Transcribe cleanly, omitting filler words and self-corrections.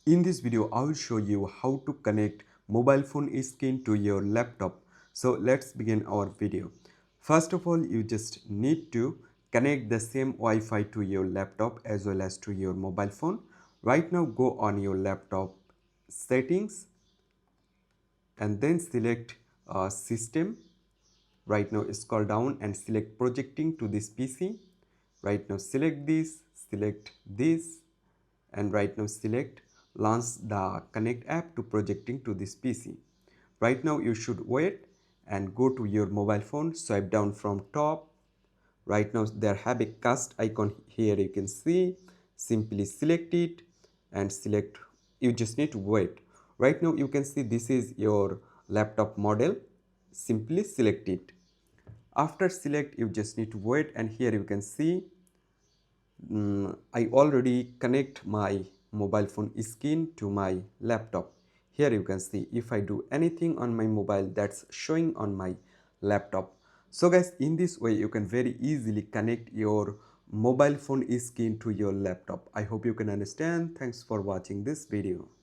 In this video, I will show you how to connect mobile phone screen to your laptop. So let's begin our video. First of all, you just need to connect the same Wi-Fi to your laptop as well as to your mobile phone. Right now, go on your laptop settings and then select system. Right now, scroll down and select projecting to this PC. Right now, select this, and right now select launch the connect app to projecting to this PC. Right now you should wait and go to your mobile phone, swipe down from top. Right now there have a cast icon here, you can see. Simply select it and select. You just need to wait. Right now you can see this is your laptop model. Simply select it. After select, you just need to wait, and here you can see I already connect my mobile phone screen to my laptop. Here you can see if I do anything on my mobile, that's showing on my laptop. So guys, in this way you can very easily connect your mobile phone screen to your laptop. I hope you can understand. Thanks for watching this video.